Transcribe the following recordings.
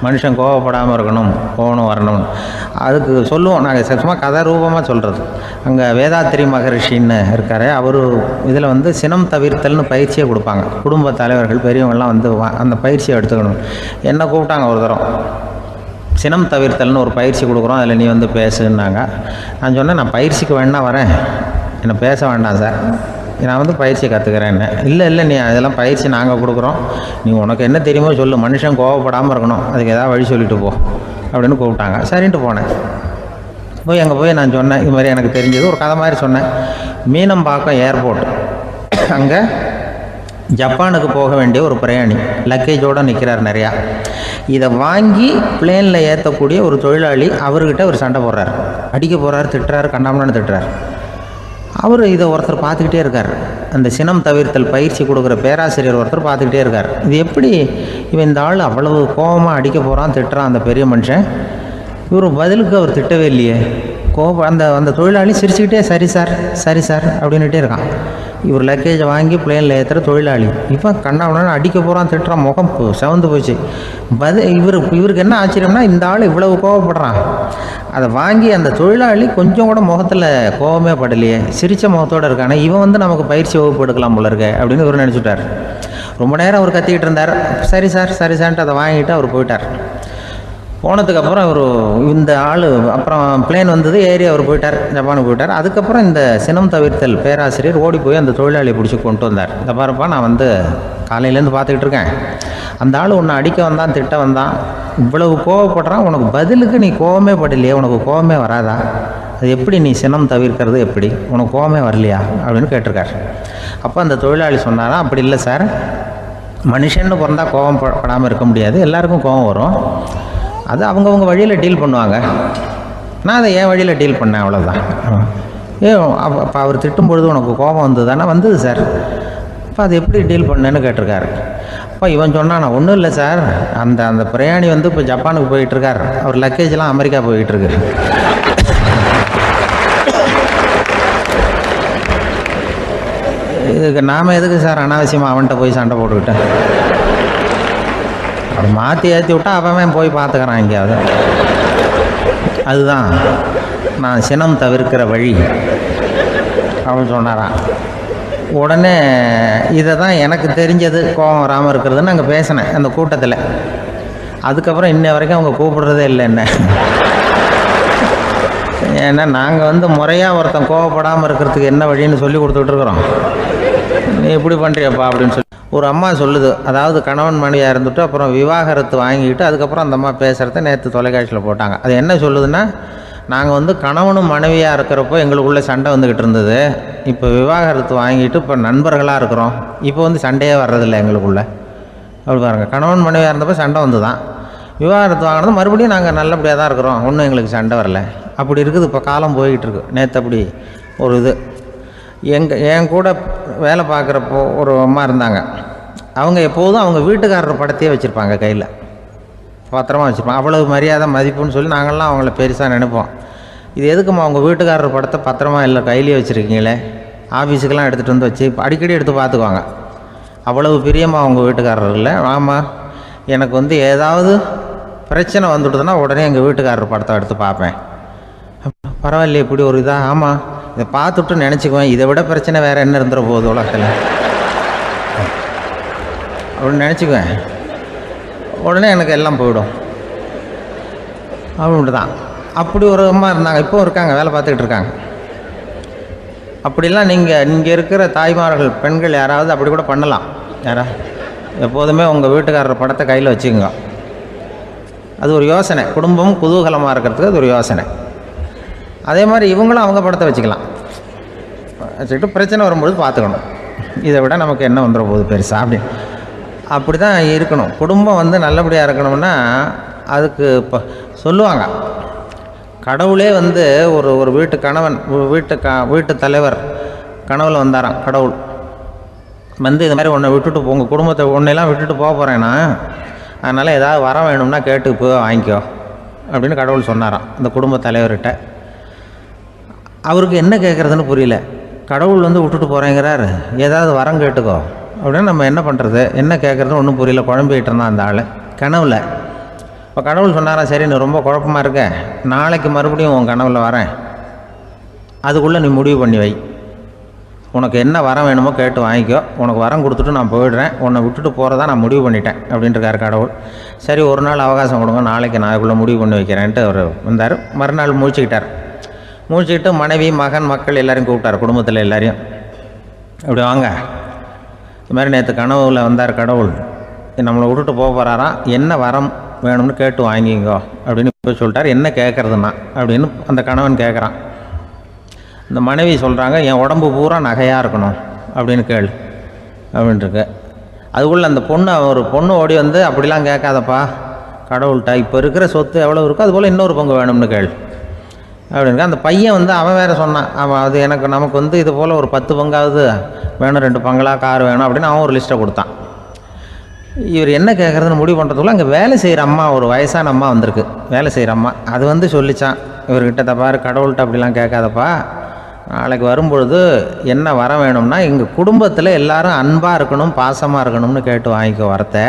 மனுஷன் கோவப்படாமல் இருக்கணும், போகணும் வரணும்னு. அதுக்கு சொல்லுவோம் நாங்கள் சும்மா கதை ரூபமாக சொல்கிறது. அங்கே வேதாத்திரி மகரிஷின்னு இருக்கார். அவர் இதில் வந்து சினம் தவிர்த்தல்னு பயிற்சியை கொடுப்பாங்க. குடும்ப தலைவர்கள் பெரியவங்கள்லாம் வந்து அந்த பயிற்சியை எடுத்துக்கணும். என்னை கூப்பிட்டாங்க ஒரு தரம், சினம் தவிர்த்தல்னு ஒரு பயிற்சி கொடுக்குறோம், அதில் நீ வந்து பேசுன்னாங்க. நான் சொன்னேன், நான் பயிற்சிக்கு வேணா வரேன், என்னை பேச வேண்டாம் சார், நான் வந்து பயிற்சி கற்றுக்கிறேன்னு. இல்லை நீ அதெல்லாம் பயிற்சி நாங்கள் கொடுக்குறோம், நீ உனக்கு என்ன தெரியுமோ சொல்லு, மனுஷன் கோவப்படாமல் இருக்கணும், அதுக்கு ஏதாவது வழி சொல்லிட்டு போ அப்படின்னு கூப்பிட்டாங்க. சரின்ட்டு போனேன். போய் அங்கே போய் நான் சொன்னேன், இது மாதிரி எனக்கு தெரிஞ்சது ஒரு கதை மாதிரி சொன்னேன். மீனம்பாக்கம் ஏர்போர்ட், அங்கே ஜப்பானுக்கு போக வேண்டிய ஒரு பிரயாணி லக்கேஜோடு நிற்கிறார் நிறையா. இதை வாங்கி பிளேனில் ஏற்றக்கூடிய ஒரு தொழிலாளி அவர்கிட்ட ஒரு சண்டை போடுறார், அடிக்க போகிறார், திட்டுறாரு, கண்டாமலான்னு திட்டுறார். அவர் இதை ஒருத்தர் பார்த்துக்கிட்டே இருக்கார். அந்த சினம் தவிர்த்தல் பயிற்சி கொடுக்குற பேராசிரியர் ஒருத்தர் பார்த்துக்கிட்டே இருக்கார். இது எப்படி இவன் இந்த ஆள் அவ்வளவு கோபமாக அடிக்க போகிறான், திட்டுறான் அந்த பெரிய மனுஷன், இவர் பதிலுக்கு அவர் திட்டவே இல்லையே. அந்த தொழிலாளி சிரிச்சுக்கிட்டே சரி சார் அப்படின்னுட்டே இருக்கான். இவர் லக்கேஜை வாங்கி பிளேனில் ஏற்றுற தொழிலாளி இப்போ கண்ணாவுடன் அடிக்க போகிறான், திட்டுறான், முகம் செவந்து போச்சு. இவருக்கு என்ன ஆச்சரியம்னா, இந்த ஆள் இவ்வளவு கோவப்படுறான், அதை வாங்கி அந்த தொழிலாளி கொஞ்சம் கூட முகத்தில் கோபமே படலையே, சிரித்த முகத்தோடு இருக்கானே, இவன் வந்து நமக்கு பயிற்சி வகுப்பு எடுக்கலாம் போல இருக்க அப்படின்னு இவர் நினச்சிட்டார். ரொம்ப நேரம் அவர் கத்திக்கிட்டு இருந்தார். சரி சார்ன்ட்டு அதை வாங்கிட்டு அவர் போயிட்டார். போனதுக்கப்புறம் அவர் இந்த ஆள் அப்புறம் பிளேன் வந்தது, ஏறி அவர் போயிட்டார், ஜப்பானுக்கு போயிட்டார். அதுக்கப்புறம் இந்த சினம் தவிர்த்தல் பேராசிரியர் ஓடி போய் அந்த தொழிலாளியை பிடிச்சி கொண்டு வந்தார். இந்த பாருப்பா, நான் வந்து காலையிலேருந்து பார்த்துக்கிட்டு இருக்கேன், அந்த ஆள் உன்னை அடிக்க வந்தான், திட்ட வந்தான், இவ்வளவு கோவப்படுறான், உனக்கு பதிலுக்கு நீ கோவமே படலையே, உனக்கு கோவமே வராதா, அது எப்படி நீ சினம் தவிர்க்கிறது, எப்படி உனக்கு கோவமே வரலையா அப்படின்னு கேட்டிருக்கார். அப்போ அந்த தொழிலாளி சொன்னாரா, அப்படி இல்லை சார், மனுஷன்னு பிறந்தால் கோவம் படாமல் இருக்க முடியாது, எல்லாருக்கும் கோவம் வரும், அது அவங்கவுங்க வழியில் டீல் பண்ணுவாங்க, நான் அதை என் வழியில் டீல் பண்ணேன், அவ்வளோதான். அப்போ அவர் திட்டும்பொழுது உனக்கு கோபம் வந்தது தானே? வந்தது சார். அப்போ அது எப்படி டீல் பண்ணேன்னு கேட்டிருக்காரு. அப்போ இவன் சொன்னான், நான் ஒன்றும் இல்லை சார், அந்த பிரயாணி வந்து இப்போ ஜப்பானுக்கு போயிட்டுருக்கார், அவர் லக்கேஜெலாம் அமெரிக்கா போயிட்டுருக்கு, இதுக்கு நாம் எதுக்கு சார் அனாவசியமாக அவன்கிட்ட போய் சண்டை போட்டுக்கிட்டேன், அப்படி மாற்றி ஏற்றி விட்டா அவன் போய் பார்த்துக்கிறான் எங்கேயாவது. அதுதான் நான் சினம் தவிர்க்கிற வழி அப்படின்னு சொன்னாரான். உடனே இதை தான் எனக்கு தெரிஞ்சது கோபம் வராமல் இருக்கிறதுன்னு அங்கே பேசினேன் அந்த கூட்டத்தில். அதுக்கப்புறம் இன்ன வரைக்கும் அவங்க கூப்பிடுறதே இல்லை என்ன. ஏன்னா நாங்கள் வந்து முறையாக ஒருத்தன் கோவப்படாமல் இருக்கிறதுக்கு என்ன வழின்னு சொல்லி கொடுத்துட்ருக்குறோம். நீ எப்படி பண்ணுறியப்பா அப்படின்னு சொல்லி ஒரு அம்மா சொல்லுது. அதாவது கணவன் மனைவியாக இருந்துட்டு அப்புறம் விவாகரத்து வாங்கிக்கிட்டு அதுக்கப்புறம் அந்த அம்மா பேசுகிறத நேற்று தொலைக்காட்சியில் போட்டாங்க. அது என்ன சொல்லுதுன்னா, நாங்கள் வந்து கணவனும் மனைவியாக இருக்கிறப்போ எங்களுக்குள்ளே சண்டை வந்துக்கிட்டு இருந்தது, இப்போ விவாகரத்து வாங்கிட்டு இப்போ நண்பர்களாக இருக்கிறோம், இப்போ வந்து சண்டையே வர்றதில்லை எங்களுக்குள்ளே. அப்படி பாருங்கள், கணவன் மனைவியாக இருந்தப்போ சண்டை வந்து தான், விவாகரத்து வாங்கினது மறுபடியும் நாங்கள் நல்லபடியாக தான் இருக்கிறோம், ஒன்றும் எங்களுக்கு சண்டை வரல. அப்படி இருக்குது இப்போ காலம் போய்கிட்டு இருக்கு. நேற்று அப்படி ஒரு இது என் கூட வேலை பார்க்குறப்போ ஒரு அம்மா இருந்தாங்க. அவங்க எப்போதும் அவங்க வீட்டுக்காரர் படத்தையே வச்சுருப்பாங்க, கையில் பத்திரமா வச்சுருப்பாங்க. அவ்வளவு மரியாதை மதிப்புன்னு சொல்லி நாங்கள்லாம் அவங்கள பெருசாக நினைப்போம். இது எதுக்குமா அவங்க வீட்டுக்காரர் படத்தை பத்திரமா இல்லை கையிலேயே வச்சுருக்கீங்களே, ஆஃபீஸுக்கெல்லாம் எடுத்துகிட்டு வந்து வச்சு அடிக்கடி எடுத்து பார்த்துக்குவாங்க, அவ்வளவு பிரியமாக அவங்க வீட்டுக்காரர் இல்லை. ஆமாம், எனக்கு வந்து ஏதாவது பிரச்சனை வந்துவிடுதுன்னா உடனே எங்கள் வீட்டுக்காரர் படத்தை எடுத்து பார்ப்பேன். பரவாயில்லையே இப்படி ஒரு இதாக. ஆமாம், இதை பார்த்துட்டு நினச்சிக்குவேன், இதை விட பிரச்சனை வேறு என்ன இருந்துட போகுது உலகத்தில் அப்படின்னு நினச்சிக்குவேன். உடனே எனக்கு எல்லாம் போயிடும் அப்படின்ட்டு தான். அப்படி ஒரு அம்மா இருந்தாங்க, இப்போவும் இருக்காங்க, வேலை பார்த்துக்கிட்டு இருக்காங்க. அப்படிலாம் நீங்கள் இருக்கிற தாய்மார்கள் பெண்கள் யாராவது அப்படி கூட பண்ணலாம். எப்போதுமே உங்கள் வீட்டுக்காரர் படத்தை கையில் வச்சுக்கோங்க. அது ஒரு யோசனை, குடும்பம் குதூகலமாக இருக்கிறதுக்கு அது ஒரு யோசனை. அதே மாதிரி இவங்களும் அவங்க படத்தை வச்சுக்கலாம், வச்சுக்கிட்டு பிரச்சனை வரும்போது பார்த்துக்கணும், இதை விட நமக்கு என்ன வந்துட போகுது பெருசாக அப்படி தான் இருக்கணும். குடும்பம் வந்து நல்லபடியாக இருக்கணும்னா அதுக்கு இப்போ சொல்லுவாங்க, கடவுளே வந்து ஒரு வீட்டு கணவன் வீட்டு தலைவர் கனவுல வந்தாராம். கடவுள் வந்து இது மாதிரி உன்னை விட்டுட்டு உங்கள் குடும்பத்தை உன்னையெல்லாம் விட்டுட்டு போக போகிறேன்னா, அதனால் ஏதாவது வர வேணும்னா கேட்டு போ வாங்கிக்கோ அப்படின்னு கடவுள் சொன்னாராம் அந்த குடும்ப தலைவர்கிட்ட. அவருக்கு என்ன கேட்குறதுன்னு புரியல. கடவுள் வந்து விட்டுட்டு போகிறேங்கிறார், ஏதாவது வரம் கேட்டுக்கோ அப்படின்னு நம்ம என்ன பண்ணுறது, என்ன கேட்குறதுன்னு ஒன்றும் புரியல. குழம்பிக்கிட்டு இருந்தான் அந்த ஆள் கனவுல. இப்போ கடவுள் சொன்னாரா, சரி நீ ரொம்ப குழப்பமாக இருக்க, நாளைக்கு மறுபடியும் உன் கனவில் வரேன், அதுக்குள்ளே நீ முடிவு பண்ணி வை, உனக்கு என்ன வரம் வேணுமோ கேட்டு வாங்கிக்கோ, உனக்கு வரம் கொடுத்துட்டு நான் போயிடுறேன், உன்னை விட்டுட்டு போகிறதா நான் முடிவு பண்ணிட்டேன் அப்படின்ட்டுருக்கார் கடவுள். சரி ஒரு நாள் அவகாசம் கொடுங்க, நாளைக்கு நான் அதுக்குள்ளே முடிவு பண்ணி வைக்கிறேன்ட்டு அவர் வந்தார். மறுநாள் முழிச்சுக்கிட்டு மனைவி மகன் மக்கள் எல்லோரையும் கூப்பிட்டார், குடும்பத்தில் எல்லாரையும். அப்படி வாங்க, இது மாதிரி நேற்று கனவுல வந்தார் கடவுள், நம்மளை விட்டுட்டு போக போகிறாராம், என்ன வரம் வேணும்னு கேட்டு வாங்கிங்கோ அப்படின்னு போய் சொல்லிட்டார். என்ன கேட்குறதுன்னா அப்படின்னு அந்த கணவன் கேட்குறான். இந்த மனைவி சொல்கிறாங்க, என் உடம்பு பூரா நகையாக இருக்கணும் அப்படின்னு கேளு அப்படின்ட்டுருக்கு. அதுக்குள்ளே அந்த ஒரு பொண்ணு ஓடி வந்து, அப்படிலாம் கேட்காதப்பா கடவுள்கிட்ட, இப்போ இருக்கிற சொத்து எவ்வளோ இருக்கோ அதுபோல் இன்னொரு பங்கு வேணும்னு கேளு அப்படின்னு. அந்த பையன் வந்து அவன் வேறு சொன்னான், அவன் அது நமக்கு வந்து இது போல் ஒரு 10 பங்காவது வேணும், 2 பங்களா கார் வேணும் அப்படின்னு அவன் ஒரு லிஸ்ட்டை கொடுத்தான். இவர் என்ன கேட்குறதுன்னு முடிவு பண்ணுறதுக்குள்ள அங்கே வேலை செய்கிற அம்மா, ஒரு வயசான அம்மா வந்திருக்கு, வேலை செய்கிற அம்மா. அது வந்து சொல்லித்தான் இவர்கிட்ட, தப்பாரு கடவுள்கிட்ட அப்படிலாம் கேட்காதப்பா, நாளைக்கு வரும்பொழுது என்ன வர வேணும்னா எங்கள் குடும்பத்தில் எல்லோரும் அன்பாக இருக்கணும், பாசமாக இருக்கணும்னு கேட்டு வாங்கிக்கோ, வரத்தை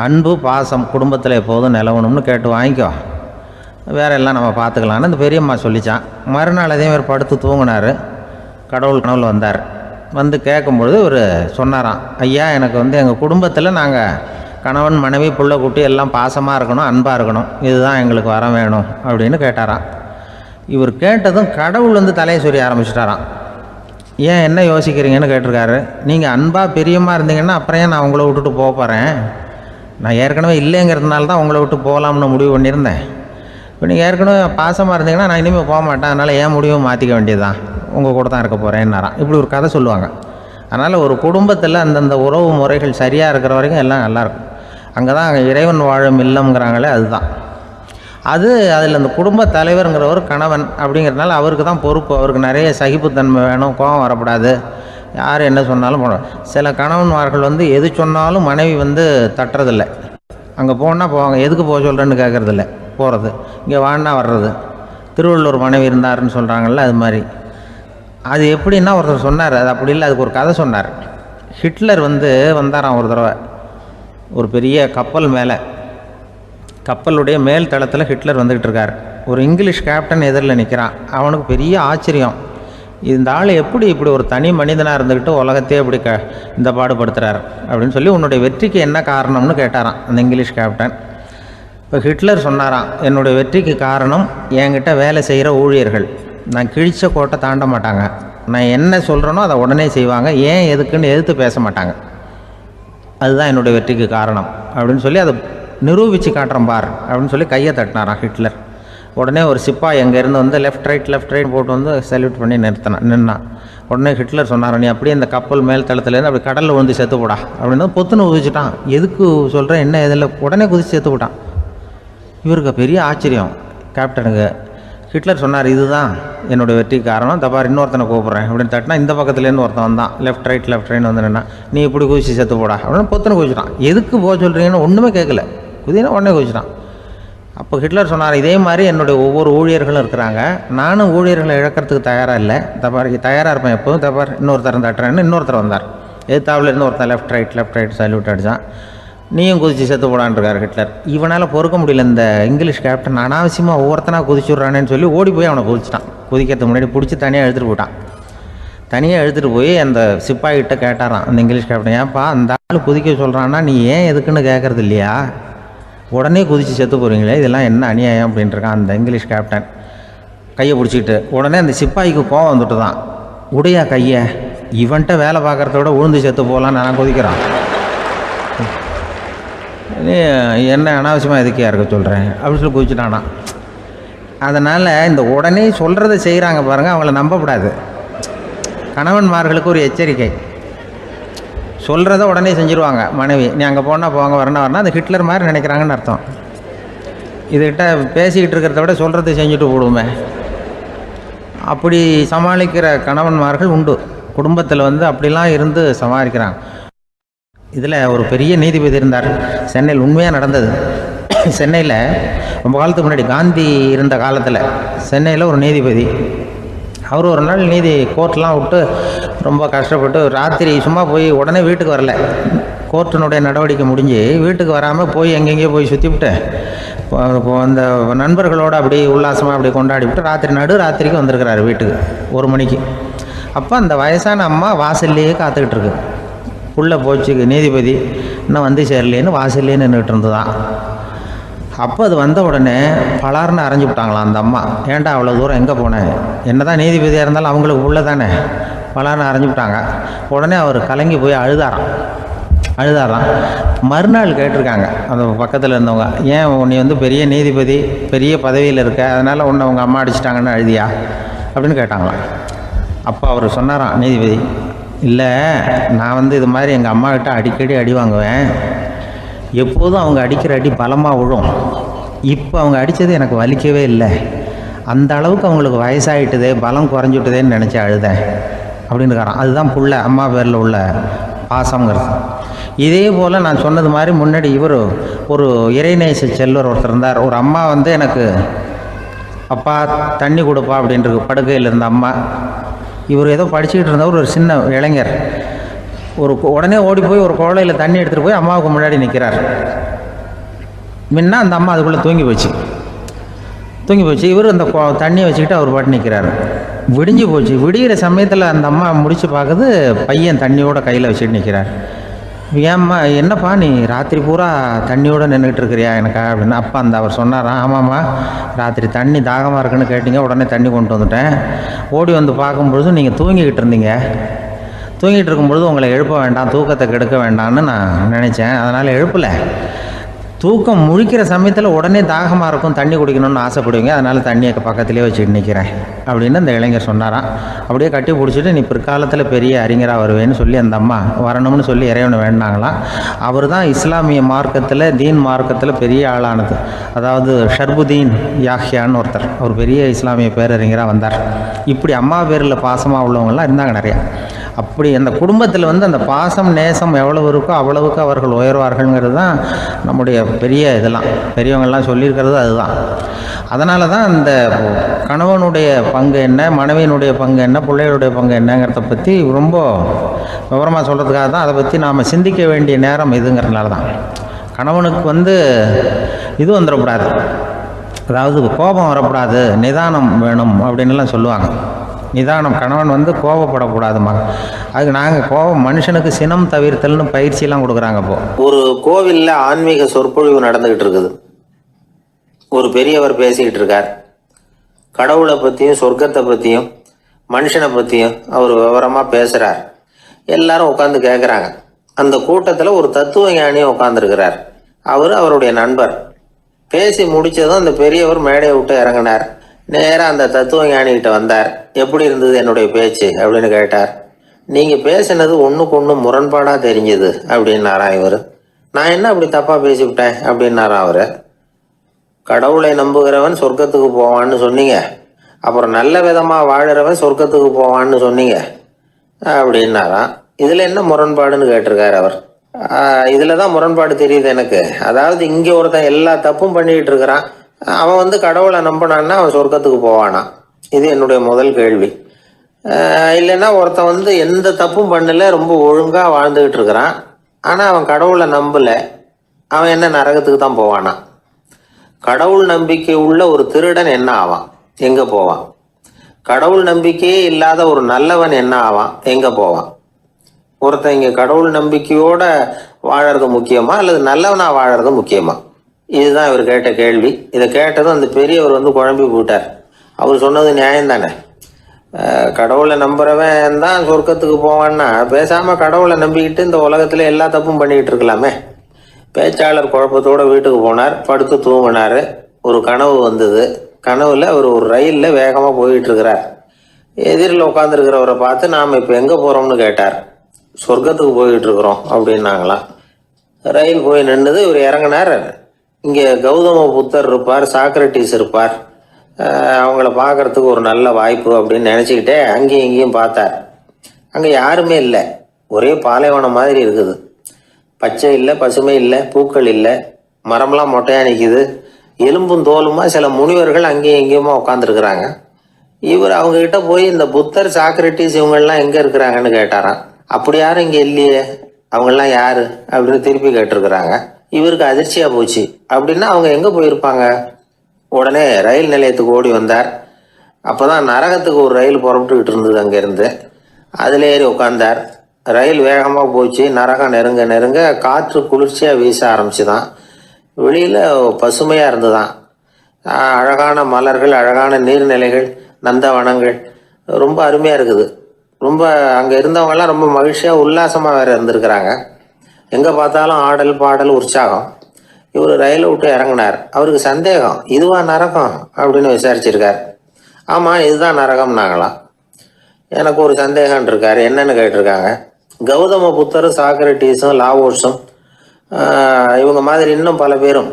அன்பு பாசம் குடும்பத்தில் எப்போதும் நிலவணும்னு கேட்டு வாங்கிக்கோ, வேற எல்லாம் நம்ம பார்த்துக்கலான்னு அந்த பெரியம்மா சொல்லித்தான். மறுநாள் அதே மாதிரி படுத்து தூங்கினார். கடவுள் கனவுல வந்தார். வந்து கேட்கும்பொழுது இவர் சொன்னாராம், ஐயா எனக்கு வந்து எங்கள் குடும்பத்தில் நாங்கள் கணவன் மனைவி புள்ள குட்டி எல்லாம் பாசமாக இருக்கணும், அன்பாக இருக்கணும், இதுதான் எங்களுக்கு வர வேணும் அப்படின்னு கேட்டாராம். இவர் கேட்டதும் கடவுள் வந்து தலையை சொரிய ஆரம்பிச்சிட்டாராம். ஏன் என்ன யோசிக்கிறீங்கன்னு கேட்டிருக்காரு. நீங்கள் அன்பாக பிரியமாக இருந்தீங்கன்னா அப்புறம் ஏன் நான் உங்களை விட்டுட்டு போக போகிறேன், நான் ஏற்கனவே இல்லைங்கிறதுனால தான் உங்களை விட்டு போகலாம்னு முடிவு பண்ணியிருந்தேன். இப்போ நீங்கள் ஏற்கனவே பாசமாக இருந்தீங்கன்னா நான் இனிமேல் போக மாட்டேன், அதனால் ஏன் முடிவும் மாற்றிக்க வேண்டியதுதான், உங்கள் கூட தான் இருக்க போகிறேன்னாராம். இப்படி ஒரு கதை சொல்லுவாங்க. அதனால் ஒரு குடும்பத்தில் அந்தந்த உறவு முறைகள் சரியாக இருக்கிற வரைக்கும் எல்லாம் நல்லாயிருக்கும். அங்கே தான் இறைவன் வாழும் இல்லம்ங்கிறாங்களே, அதுதான் அது. அதில் அந்த குடும்ப தலைவருங்கிறவர் கணவன் அப்படிங்கிறதுனால அவருக்கு தான் பொறுப்பு. அவருக்கு நிறைய சகிப்புத்தன்மை வேணும், கோபம் வரக்கூடாது, யார் என்ன சொன்னாலும் போகணும். சில கணவன்மார்கள் வந்து எது சொன்னாலும் மனைவி வந்து தட்டுறதில்லை. அங்கே போனால் போவாங்க, எதுக்கு போக சொல்கிறேன்னு கேட்குறதில்ல, போகிறது, இங்கே வான்னா வர்றது. திருவள்ளுவர் மனைவி இருந்தாருன்னு சொல்கிறாங்கல்ல, அது மாதிரி. அது எப்படின்னா ஒருத்தர் சொன்னார், அது அப்படி இல்லை, அதுக்கு ஒரு கதை சொன்னார். ஹிட்லர் வந்து வந்தாராம் ஒரு தடவை, ஒரு பெரிய கப்பல் மேலே, கப்பலுடைய மேல் தளத்தில் ஹிட்லர் வந்துக்கிட்டு இருக்கார். ஒரு இங்கிலீஷ் கேப்டன் எதிரில் நிற்கிறான். அவனுக்கு பெரிய ஆச்சரியம், இந்த ஆள் எப்படி இப்படி ஒரு தனி மனிதனாக இருந்துக்கிட்டு உலகத்தையே இப்படி இந்த பாடுபடுத்துகிறார் அப்படின்னு சொல்லி, உன்னுடைய வெற்றிக்கு என்ன காரணம்னு கேட்டாராம் அந்த இங்கிலீஷ் கேப்டன். இப்போ ஹிட்லர் சொன்னாராம், என்னுடைய வெற்றிக்கு காரணம் என்கிட்ட வேலை செய்கிற ஊழியர்கள், நான் கிழிச்ச கோட்டை தாண்ட மாட்டாங்க, நான் என்ன சொல்கிறேனோ அதை உடனே செய்வாங்க, ஏன் எதுக்குன்னு எதிர்த்து பேச மாட்டாங்க, அதுதான் என்னுடைய வெற்றிக்கு காரணம் அப்படின்னு சொல்லி அதை நிரூபித்து காட்டுறேன் பார் அப்படின்னு சொல்லி கையை தட்டினாராம் ஹிட்லர். உடனே ஒரு சிப்பாய் எங்கேருந்து வந்து லெஃப்ட் ரைட் போட்டு வந்து சல்யூட் பண்ணி நின்னான். உடனே ஹிட்லர் சொன்னார், நீ அப்படியே இந்த கப்பல் மேல் தளத்துலேருந்து அப்படி கடலில் விழுந்து செத்து போடா அப்படின்னு பொத்துன்னு குதிச்சுட்டான். எதுக்கு சொல்கிறேன் என்ன இதில், உடனே குதிச்சு செத்து போட்டான். இவருக்கு பெரிய ஆச்சரியம் கேப்டனுக்கு. ஹிட்லர் சொன்னார், இதுதான் என்னுடைய வெற்றிக்கு காரணம், தப்பார் இன்னொருத்தனை கூப்பிட்றேன் அப்படின்னு தட்டினா இந்த பக்கத்துலேருந்து ஒருத்தன் வந்தான், லெஃப்ட் ரைட் வந்து நின்னா, நீ இப்படி குதிச்சு செத்து போடா அப்படின்னு பொத்துன்னு குதிச்சுட்டான். எதுக்கு போக சொல்கிறீங்கன்னு ஒன்றுமே கேட்கல, குதினா உடனே குதிச்சுட்டான். அப்போ ஹிட்லர் சொன்னார், இதே மாதிரி என்னுடைய ஒவ்வொரு ஊழியர்களும் இருக்கிறாங்க, நானும் ஊழியர்களை இழக்கிறதுக்கு தயாராக இல்லை, தப்பார் தயாராக இருப்பேன் எப்போதும், தப்பார் இன்னொருத்தரன் தட்டுறேன்னு இன்னொருத்தர் வந்தார். எதிர்த்தாவிலேருந்து ஒருத்தன் லெஃப்ட் ரைட் சல்யூட் அடித்தான். நீயும் குதிச்சு செத்து போடான்ருக்கார் ஹிட்லர். இவனால் பொறுக்க முடியல, இந்த இங்கிலீஷ் கேப்டன் அனாவசியமாக ஒவ்வொருத்தனாக குதிச்சுட்றானேன்னு சொல்லி ஓடி போய் அவனை குதிச்சிட்டான். குதிக்கிறதுக்கு முன்னாடி பிடிச்சி தனியாக எழுத்துட்டு போட்டான். தனியாக எழுத்துட்டு போய் அந்த சிப்பாய்கிட்ட கேட்டாரான் அந்த இங்கிலீஷ் கேப்டன், ஏன்ப்பா அந்த ஆள் குதிக்க சொல்கிறான்னா நீ ஏன் எதுக்குன்னு கேட்குறது இல்லையா, உடனே குதித்து செத்து போகிறீங்களே, இதெல்லாம் என்ன அநியாயம் அப்படின்ட்டுருக்கான் அந்த இங்கிலீஷ் கேப்டன் கையை பிடிச்சிக்கிட்டு. உடனே அந்த சிப்பாய்க்கு கோவம் வந்துட்டு தான், உடையா கையை, இவன்ட்ட வேலை பார்க்குறத விட உழுந்து செத்து போகலான்னு நான் குதிக்கிறான், என்ன அனாவசியமாக எதுக்கே இருக்க சொல்கிறேன் அப்படின்னு சொல்லி குதிச்சுட்டானா. அதனால் இந்த உடனே சொல்கிறத செய்கிறாங்க பாருங்கள், அவங்கள நம்பக்கூடாது. கணவன்மார்களுக்கு ஒரு எச்சரிக்கை, சொல்கிறத உடனே செஞ்சுருவாங்க மனைவி, நீ அங்கே போனால் போங்க வரணும் அது ஹிட்லர் மாதிரி நினைக்கிறாங்கன்னு அர்த்தம். இதுகிட்ட பேசிக்கிட்டு இருக்கிறத விட சொல்கிறத செஞ்சுட்டு போடுவோமே, அப்படி சமாளிக்கிற கணவன்மார்கள் உண்டு. குடும்பத்தில் வந்து அப்படிலாம் இருந்து சமாளிக்கிறாங்க. இதில் ஒரு பெரிய நீதிபதி இருந்தார் சென்னையில், உண்மையாக நடந்தது. சென்னையில் ரொம்ப காலத்துக்கு முன்னாடி காந்தி இருந்த காலத்தில் சென்னையில் ஒரு நீதிபதி, அவர் ஒரு நாள் நீதி கோர்ட்லாம் விட்டு ரொம்ப கஷ்டப்பட்டு ராத்திரி சும்மா போய் உடனே வீட்டுக்கு வரல. கோர்ட்டினுடைய நடவடிக்கை முடிஞ்சு வீட்டுக்கு வராமல் போய் எங்கெங்கேயோ போய் சுற்றிவிட்டு அந்த நண்பர்களோடு அப்படி உல்லாசமாக அப்படி கொண்டாடி விட்டு ராத்திரிக்கு வந்திருக்கிறாரு வீட்டுக்கு 1 மணிக்கு. அப்போ அந்த வயசான அம்மா வாசல்லையே காத்துக்கிட்டு இருக்கு. உள்ளே போச்சு நீதிபதி இன்னும் வந்து சேரலேன்னு வாசல்லே நின்றுக்கிட்டு இருந்துதான். அப்போ அது வந்த உடனே பலார்னு அரைஞ்சி விட்டாங்களாம் அந்த அம்மா. ஏன்டா அவ்வளோ தூரம் எங்கே போனேன்? என்ன தான் நீதிபதியாக இருந்தாலும் அவங்களுக்கு உள்ள தானே. பலார்னு அரைஞ்சி விட்டாங்க. உடனே அவர் கலங்கி போய் அழுதாராம். மறுநாள் கேட்டிருக்காங்க அந்த பக்கத்தில் இருந்தவங்க, ஏன் நீ வந்து பெரிய நீதிபதி, பெரிய பதவியில் இருக்க, அதனால் உன்னை உங்கள் அம்மா அடிச்சிட்டாங்கன்னு அழுதியா அப்படின்னு கேட்டாங்களாம். அப்போ அவர் சொன்னாராம் நீதிபதி, இல்லை நான் வந்து இது மாதிரி எங்கள் அம்மாக்கிட்ட அடிக்கடி அடி வாங்குவேன். எப்போதும் அவங்க அடிக்கிற அடி பலமாக விழும். இப்போ அவங்க அடித்தது எனக்கு வலிக்கவே இல்லை. அந்த அளவுக்கு அவங்களுக்கு வயசாகிட்டுதே, பலம் குறைஞ்சிட்டுதேன்னு நினச்சி அழுதேன் அப்படின்னுக்காரான். அதுதான் புள்ள அம்மா பேரில் உள்ள பாசங்கிறது. இதே போல் நான் சொன்னது மாதிரி முன்னாடி இவர் ஒரு இறைநேச செல்வர் ஒருத்தர் இருந்தார். ஒரு அம்மா வந்து எனக்கு அப்பா தண்ணி கொடுப்பா அப்படின்றது படுக்கையில் இருந்த அம்மா. இவர் ஏதோ படிச்சுக்கிட்டு இருந்தவர், ஒரு சின்ன இளைஞர். உடனே ஓடி போய் ஒரு குவளையில் தண்ணி எடுத்துகிட்டு போய் அம்மாவுக்கு முன்னாடி நிற்கிறார். முன்ன அந்த அம்மா அதுக்குள்ளே தூங்கி போச்சு. இவர் அந்த தண்ணியை வச்சுக்கிட்டு அவர் பாட்டு நிற்கிறார். விடிஞ்சு போச்சு. விடிகிற சமயத்தில் அந்த அம்மா முடிச்சு பார்க்குது, பையன் தண்ணியோட கையில் வச்சுட்டு நிற்கிறார். ஏம்மா என்னப்பா நீ ராத்திரி பூரா தண்ணியோடு நின்றுக்கிட்டு இருக்கிறியா எனக்கா அப்படின்னு. அப்பா அவர் சொன்னாராம், ஆமாம்மா ராத்திரி தண்ணி தாகமாக இருக்குன்னு கேட்டிங்க, உடனே தண்ணி கொண்டு வந்துட்டேன். ஓடி வந்து பார்க்கும்பொழுது நீங்கள் தூங்கிக்கிட்டு இருந்தீங்க. தூங்கிட்டு இருக்கும்பொழுது உங்களை எழுப்ப வேண்டாம், தூக்கத்தை கெடுக்க வேண்டாம்னு நான் நினச்சேன். அதனால் எழுப்பலை. தூக்கம் முழிக்கிற சமயத்தில் உடனே தாகமாக இருக்கும், தண்ணி குடிக்கணும்னு ஆசைப்படுவீங்க, அதனால் தண்ணியை பக்கத்துலேயே வச்சுட்டு நிற்கிறேன் அப்படின்னு அந்த இளைஞர் சொன்னாராம். அப்படியே கட்டி பிடிச்சிட்டு நீ பிற்காலத்தில் பெரிய அறிஞராக வருவேன்னு சொல்லி அந்த அம்மா வரணும்னு சொல்லி இறைவனை வேண்டாங்களாம். அவர் தான் இஸ்லாமிய மார்க்கத்தில், தீன் மார்க்கத்தில் பெரிய ஆளானது. அதாவது ஷர்புதீன் யாஹ்யான்னு ஒருத்தர், அவர் பெரிய இஸ்லாமிய பேரறிஞராக வந்தார். இப்படி அம்மா பேரில் பாசமாக உள்ளவங்கள்லாம் இருந்தாங்க நிறையா. அப்படி அந்த குடும்பத்தில் வந்து அந்த பாசம் நேசம் எவ்வளவு இருக்கோ அவ்வளவுக்கு அவர்கள் உயர்வார்கள்ங்கிறது தான் நம்முடைய பெரிய இதெல்லாம் பெரியவங்கள்லாம் சொல்லியிருக்கிறது அதுதான். அதனால தான் அந்த கணவனுடைய பங்கு என்ன, மனைவியினுடைய பங்கு என்ன, பிள்ளைகளுடைய பங்கு என்னங்கிறத பற்றி ரொம்ப விவரமாக சொல்கிறதுக்காக தான் அதை பற்றி நாம் சிந்திக்க வேண்டிய நேரம் இதுங்கிறதுனால தான். கணவனுக்கு வந்து இது வந்துடக்கூடாது, அதாவது கோபம் வரக்கூடாது, நிதானம் வேணும் அப்படின்லாம் சொல்லுவாங்க. நிதானம், கணவன் வந்து கோபப்படக்கூடாதுமா. அதுக்கு நாங்கள் கோபம் மனுஷனுக்கு சினம் தவிர்த்தல்னு பயிற்சியெல்லாம் கொடுக்குறாங்க. இப்போது ஒரு கோவிலில் ஆன்மீக சொற்பொழிவு நடந்துக்கிட்டு இருக்குது. ஒரு பெரியவர் பேசிக்கிட்டு இருக்கார். கடவுளை பற்றியும் சொர்க்கத்தை பற்றியும் மனுஷனை பற்றியும் அவர் விவரமாக பேசுகிறார். எல்லாரும் உட்காந்து கேட்குறாங்க. அந்த கூட்டத்தில் ஒரு தத்துவ ஞானியும் உட்காந்துருக்கிறார். அவருடைய நண்பர். பேசி முடித்ததும் அந்த பெரியவர் மேடையை விட்டு இறங்கினார். நேராக அந்த தத்துவ ஞானிகிட்ட வந்தார். எப்படி இருந்தது என்னுடைய பேச்சு அப்படின்னு கேட்டார். நீங்கள் பேசினது ஒன்றுக்கு ஒன்று முரண்பாடாக தெரிஞ்சுது அப்படின்னாராம் இவர். நான் என்ன அப்படி தப்பாக பேசிவிட்டேன் அப்படின்னாராம் அவர். கடவுளை நம்புகிறவன் சொர்க்கத்துக்கு போவான்னு சொன்னீங்க, அப்புறம் நல்ல விதமாக வாழறவன் சொர்க்கத்துக்கு போவான்னு சொன்னீங்க அப்படின்னாராம். இதில் என்ன முரண்பாடுன்னு கேட்டிருக்கார் அவர். இதில் தான் முரண்பாடு தெரியுது எனக்கு. அதாவது இங்கே ஒருத்தன் எல்லா தப்பும் பண்ணிக்கிட்டு இருக்கிறான், அவன் வந்து கடவுளை நம்பினான்னா அவன் சொர்க்கத்துக்கு போவானா? இது என்னுடைய முதல் கேள்வி. இல்லைன்னா ஒருத்தன் வந்து எந்த தப்பும் பண்ணல, ரொம்ப ஒழுங்காக வாழ்ந்துக்கிட்டு இருக்கிறான், ஆனால் அவன் கடவுளை நம்பலை, அவன் என்ன நரகத்துக்கு தான் போவானா? கடவுள் நம்பிக்கை உள்ள ஒரு திருடன் என்ன ஆவான், எங்கே போவான்? கடவுள் நம்பிக்கையே இல்லாத ஒரு நல்லவன் என்ன ஆவான், எங்கே போவான்? ஒருத்தன் இங்கே கடவுள் நம்பிக்கையோடு வாழறது முக்கியமா அல்லது நல்லவனா வாழறது முக்கியமா? இதுதான் இவர் கேட்ட கேள்வி. இதை கேட்டதும் அந்த பெரியவர் வந்து குழம்பி போட்டார். அவர் சொன்னது நியாயம் தானே. கடவுளை நம்புறவன் தான் சொர்க்கத்துக்கு போவான்னா பேசாமல் கடவுளை நம்பிக்கிட்டு இந்த உலகத்தில் எல்லா தப்பும் பண்ணிக்கிட்டு இருக்கலாமே. பேச்சாளர் குழப்பத்தோடு வீட்டுக்கு போனார். படுத்து தூங்கினார். ஒரு கனவு வந்தது. கனவுல அவர் ஒரு ரயிலில் வேகமாக போயிட்டு இருக்கிறார். எதிரில் உட்காந்துருக்கிறவரை பார்த்து நாம் இப்போ எங்கே போகிறோம்னு கேட்டார். சொர்க்கத்துக்கு போயிட்டு இருக்கிறோம் அப்படின்னாங்களாம். ரயில் போய் நின்றுது. இவர் இறங்கினார். இங்கே கௌதம புத்தர் இருப்பார், சாக்ரட்டிஸ் இருப்பார், அவங்கள பார்க்கறதுக்கு ஒரு நல்ல வாய்ப்பு அப்படின்னு நினச்சிக்கிட்டே அங்கேயும் இங்கேயும் பார்த்தார். அங்கே யாருமே இல்லை. ஒரே பாலைவனம் மாதிரி இருக்குது. பச்சை இல்லை, பசுமை இல்லை, பூக்கள் இல்லை, மரம்லாம் மொட்டையாக நிற்கிது. எலும்பும் தோலுமா சில முனிவர்கள் அங்கேயும் இங்கேயுமா உட்காந்துருக்குறாங்க. இவர் அவங்ககிட்ட போய் இந்த புத்தர், சாக்ரட்டிஸ் இவங்கெல்லாம் எங்கே இருக்கிறாங்கன்னு கேட்டாராம். அப்படி யாரும் இங்கே இல்லையே, அவங்கெல்லாம் யாரு அப்படின்னு திருப்பி கேட்டிருக்கிறாங்க. இவருக்கு அதிர்ச்சியாக போச்சு. அப்படின்னா அவங்க எங்கே போயிருப்பாங்க? உடனே ரயில் நிலையத்துக்கு ஓடி வந்தார். அப்போ தான் நரகத்துக்கு ஒரு ரயில் புறப்பட்டுக்கிட்டு இருந்தது அங்கேருந்து. அதில் ஏறி உட்காந்தார். ரயில் வேகமாக போச்சு. நரகம் நெருங்க நெருங்க காற்று குளிர்ச்சியாக வீச ஆரம்பிச்சுதான். வெளியில் பசுமையாக இருந்துதான். அழகான மலர்கள், அழகான நீர்நிலைகள், நந்தவனங்கள், ரொம்ப அருமையாக இருக்குது. ரொம்ப அங்கே இருந்தவங்கெல்லாம் ரொம்ப மகிழ்ச்சியாக உல்லாசமாக வேறு இருந்திருக்கிறாங்க. எங்கே பார்த்தாலும் ஆடல் பாடல் உற்சாகம். இவர் ரயிலை விட்டு இறங்கினார். அவருக்கு சந்தேகம், இதுவா நரகம் அப்படின்னு விசாரிச்சிருக்கார். ஆமாம், இதுதான் நரகம்னாங்களாம். எனக்கு ஒரு சந்தேகம் இருக்கார். என்னன்னு கேட்டிருக்காங்க. கௌதம புத்தரும், சாக்ரட்டிஸும், லாவோஸும் இவங்க மாதிரி இன்னும் பல பேரும்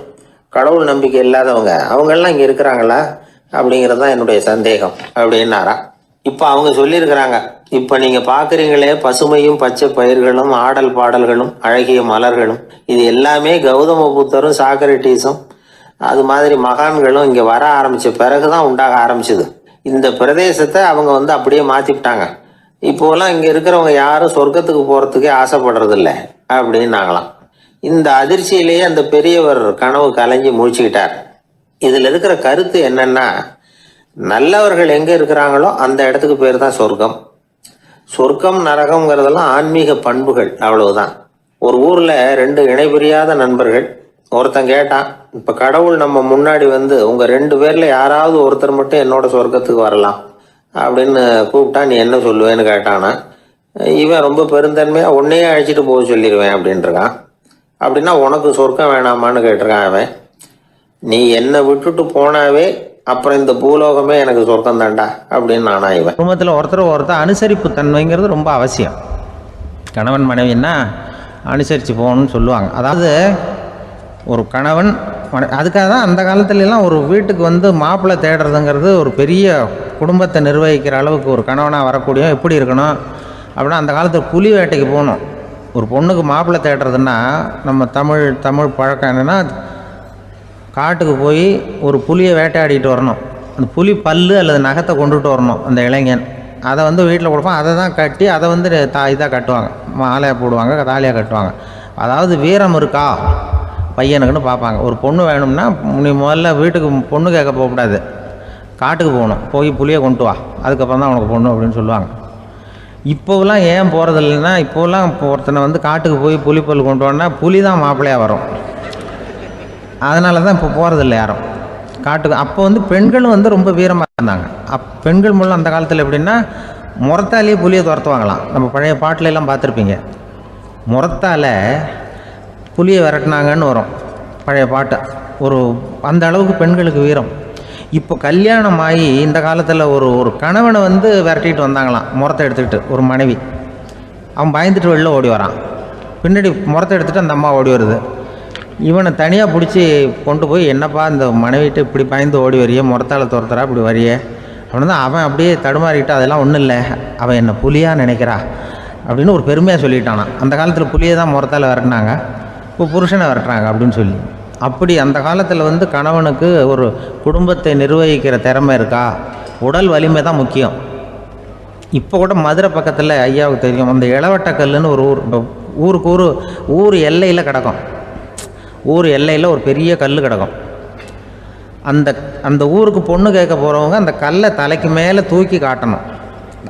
கடவுள் நம்பிக்கை இல்லாதவங்க, அவங்கெல்லாம் இங்கே இருக்கிறாங்களா அப்படிங்கிறது தான் என்னுடைய சந்தேகம் அப்படின்னாரா. இப்போ அவங்க சொல்லியிருக்கிறாங்க, இப்போ நீங்கள் பார்க்குறீங்களே பசுமையும் பச்சை பயிர்களும் ஆடல் பாடல்களும் அழகிய மலர்களும், இது எல்லாமே கௌதம புத்தரும் சாக்ரட்டிஸும் அது மாதிரி மகான்களும் இங்கே வர ஆரம்பித்த பிறகு தான் உண்டாக ஆரம்பிச்சுது. இந்த பிரதேசத்தை அவங்க வந்து அப்படியே மாற்றிவிட்டாங்க. இப்போலாம் இங்கே இருக்கிறவங்க யாரும் சொர்க்கத்துக்கு போகிறதுக்கே ஆசைப்படுறதில்ல அப்படின்னாங்களாம். இந்த அதிர்ச்சியிலேயே அந்த பெரியவர் கனவு கலைஞ்சி முழிச்சுக்கிட்டார். இதில் இருக்கிற கருத்து என்னன்னா, நல்லவர்கள் எங்கே இருக்கிறாங்களோ அந்த இடத்துக்கு பேர் தான் சொர்க்கம். சொர்க்கம் நரகம்ங்கிறதெல்லாம் ஆன்மீக பண்புகள், அவ்வளவுதான். ஒரு ஊரில் 2 இணைபிரியாத நண்பர்கள். ஒருத்தன் கேட்டான், இப்போ கடவுள் நம்ம முன்னாடி வந்து உங்கள் 2 பேரில் யாராவது ஒருத்தர் மட்டும் என்னோட சொர்க்கத்துக்கு வரலாம் அப்படின்னு கூப்பிட்டா நீ என்ன சொல்லுவேன்னு கேட்டானா. இவன் ரொம்ப பெருந்தன்மையாக உன்னையே அழைச்சிட்டு போக சொல்லிடுவேன் அப்படின்ட்டுருக்கான். அப்படின்னா உனக்கு சொர்க்கம் வேணாமான்னு கேட்டிருக்கான் அவன். நீ என்னை விட்டுட்டு போனாவே அப்புறம் இந்த பூலோகமே எனக்கு சொர்க்கம் தாண்டா அப்படின்னு நானா இவன். குடும்பத்தில் ஒருத்தர் அனுசரிப்பு தன்மைங்கிறது ரொம்ப அவசியம். கணவன் மனைவின்னா அனுசரித்து போகணும்னு சொல்லுவாங்க. அதாவது ஒரு கணவன் அதுக்காக தான் அந்த காலத்துலலாம் ஒரு வீட்டுக்கு வந்து மாப்பிள்ளை தேடுறதுங்கிறது ஒரு பெரிய குடும்பத்தை நிர்வகிக்கிற அளவுக்கு ஒரு கணவனாக வரக்கூடிய எப்படி இருக்கணும் அப்படின்னா, அந்த காலத்தில் புலி வேட்டைக்கு போகணும். ஒரு பொண்ணுக்கு மாப்பிள்ளை தேடுறதுன்னா நம்ம தமிழ் பழக்கம் என்னென்னா, காட்டுக்கு போய் ஒரு புலியை வேட்டையாடிட்டு வரணும். அந்த புலி பல்லு அல்லது நகத்தை கொண்டுட்டு வரணும் அந்த இளைஞன். அதை வந்து வீட்டில் கொடுப்பான். அதை தான் கட்டி அதை வந்து இதாக கட்டுவாங்க, மாலையாக போடுவாங்க, தாலியாக கட்டுவாங்க. அதாவது வீரம் இருக்கா பையனுக்குன்னு பார்ப்பாங்க. ஒரு பொண்ணு வேணும்னா நீ முதல்ல வீட்டுக்கு பொண்ணு கேட்க போகக்கூடாது, காட்டுக்கு போகணும். போய் புலியை கொண்டு வா, அதுக்கப்புறம் தான் உனக்கு பொண்ணு அப்படின்னு சொல்லுவாங்க. இப்போலாம் ஏன் போகிறதில்லைன்னா, இப்போலாம் ஒருத்தனை வந்து காட்டுக்கு போய் புலிப்பல் கொண்டு வான்னா புலி தான் மாப்பிள்ளையாக வரும். அதனால தான் இப்போ போகிறதில்ல யாரும் காட்டுக்கு. அப்போ வந்து பெண்களும் வந்து ரொம்ப வீரமாக இருந்தாங்க. பெண்கள் மூலம் அந்த காலத்தில் எப்படின்னா, முறத்தாலேயே புலியை துரத்துவாங்களாம். நம்ம பழைய பாட்டிலெல்லாம் பார்த்துருப்பீங்க. முறத்தால் புலியை விரட்டினாங்கன்னு வரும் பழைய பாட்டு. ஒரு அந்த அளவுக்கு பெண்களுக்கு வீரம். இப்போ கல்யாணம் ஆகி இந்த காலத்தில் ஒரு கணவனை வந்து விரட்டிட்டு வந்தாங்களாம் முறத்தை எடுத்துக்கிட்டு. ஒரு மனைவி அவன் பயந்துட்டு வெளில ஓடி வரான். பின்னாடி முறத்தை எடுத்துகிட்டு அந்த அம்மா ஓடி வருது. இவனை தனியாக பிடிச்சி கொண்டு போய், என்னப்பா இந்த மனைவிட்டு இப்படி பயந்து ஓடி வரியே, முறத்தால் துரத்துறா இப்படி வரியே அப்படின்னு தான் அவன் அப்படியே தடுமாறிக்கிட்டு, அதெல்லாம் ஒன்றும் இல்லை, அவன் என்னை புலியாக நினைக்கிறா அப்படின்னு ஒரு பெருமையாக சொல்லிட்டானான். அந்த காலத்தில் புலியை தான் முறத்தால் விரட்டினாங்க, இப்போ புருஷனை விரட்டுறாங்க அப்படின்னு சொல்லி. அப்படி அந்த காலத்தில் வந்து கணவனுக்கு ஒரு குடும்பத்தை நிர்வகிக்கிற திறமை இருக்கா, உடல் வலிமை தான் முக்கியம். இப்போ கூட மதுரை பக்கத்தில் ஐயாவுக்கு தெரியும், அந்த இளவட்டக்கல்லுன்னு ஒரு ஊருக்கு ஊர் எல்லையில் கிடக்கும். ஊர் எல்லையில் ஒரு பெரிய கல் கிடக்கும். அந்த ஊருக்கு பொண்ணு கேட்க போகிறவங்க அந்த கல்லை தலைக்கு மேலே தூக்கி காட்டணும்.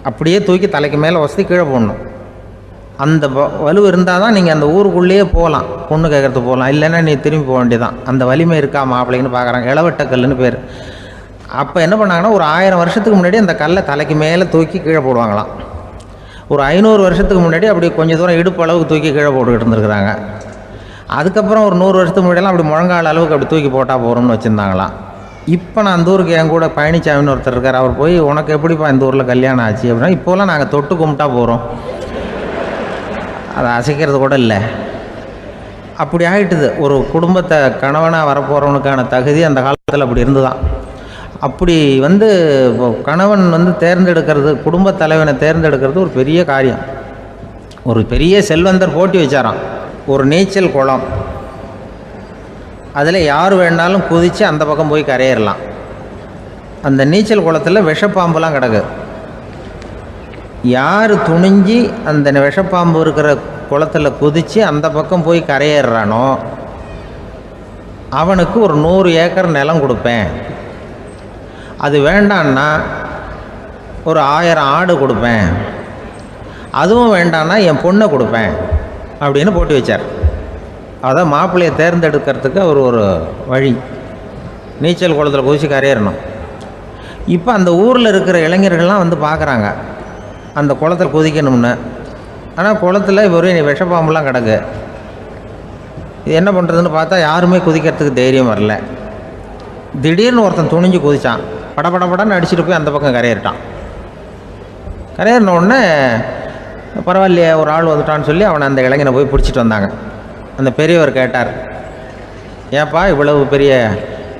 அப்படியே தூக்கி தலைக்கு மேலே வசதி கீழே போடணும். அந்த வலு இருந்தால் தான் நீங்கள் அந்த ஊருக்குள்ளேயே போகலாம், பொண்ணு கேட்குறதுக்கு போகலாம். இல்லைன்னா நீ திரும்பி போக வேண்டியதான். அந்த வலிமை இருக்கா மாப்பிள்ளைன்னு பார்க்குறாங்க. இளவட்டக்கல்லுன்னு பேர். அப்போ என்ன பண்ணாங்கன்னா, ஒரு 1000 வருஷத்துக்கு முன்னாடி அந்த கல்லை தலைக்கு மேலே தூக்கி கீழே போடுவாங்களாம். ஒரு 500 வருஷத்துக்கு முன்னாடி அப்படி கொஞ்சம் தூரம் இடுப்பு அளவுக்கு தூக்கி கீழே போட்டுக்கிட்டு இருந்துருக்குறாங்க. அதுக்கப்புறம் ஒரு 100 வருஷத்துக்கு முன்னாடியெல்லாம் அப்படி முழங்கால் அளவுக்கு அப்படி தூக்கி போட்டால் போகிறோம்னு வச்சுருந்தாங்களாம். இப்போ நான் அந்த ஊருக்கு என் கூட பழனிசாமின்னு ஒருத்தர் இருக்கார். அவர் போய், உனக்கு எப்படிப்பா இந்த ஊரில் கல்யாணம் ஆச்சு அப்படின்னா, இப்போலாம் நாங்கள் தொட்டு கும்பிட்டா போகிறோம், அதை அசைக்கிறது கூட இல்லை. அப்படி ஆகிட்டுது. ஒரு குடும்பத்தை கணவனாக வரப்போகிறவனுக்கான தகுதி அந்த காலத்தில் அப்படி இருந்துதான். அப்படி வந்து கணவன் வந்து தேர்ந்தெடுக்கிறது, குடும்ப தலைவனை தேர்ந்தெடுக்கிறது ஒரு பெரிய காரியம். ஒரு பெரிய செல்வந்தர் போட்டி வச்சாராம். ஒரு நீச்சல் குளம், அதில் யார் வேணாலும் குதித்து அந்த பக்கம் போய் கரையேறலாம். அந்த நீச்சல் குளத்தில் விஷப்பாம்புலாம் கிடக்கு. யார் துணிஞ்சு அந்த விஷப்பாம்பு இருக்கிற குளத்தில் குதித்து அந்த பக்கம் போய் கரையேறானோ அவனுக்கு ஒரு 100 ஏக்கர் நிலம் கொடுப்பேன். அது வேண்டான்னா ஒரு 1000 ஆடு கொடுப்பேன். அதுவும் வேண்டான்னா என் பொண்ணை கொடுப்பேன் அப்படின்னு போட்டி வச்சார். அதான் மாப்பிள்ளையை தேர்ந்தெடுக்கிறதுக்கு அவர் ஒரு வழி, நீச்சல் குளத்தில் குதித்து கரையேறணும். இப்போ அந்த ஊரில் இருக்கிற இளைஞர்கள்லாம் வந்து பார்க்குறாங்க அந்த குளத்தில் குதிக்கணும்னு. ஆனால் குளத்தில் வெறும் விஷப்பாம்பெலாம் கிடக்கு. இது என்ன பண்ணுறதுன்னு பார்த்தா யாருமே குதிக்கிறதுக்கு தைரியம் வரல. திடீர்னு ஒருத்தன் துணிஞ்சு குதித்தான். படபடன்னு அடிச்சுட்டு போய் அந்த பக்கம் கரையேறிட்டான். கரையேறின உடனே பரவாயில்லையே ஒரு ஆள் வந்துட்டான்னு சொல்லி அவனை அந்த இளைஞனை போய் பிடிச்சிட்டு வந்தாங்க. அந்த பெரியவர் கேட்டார், ஏப்பா இவ்வளவு பெரிய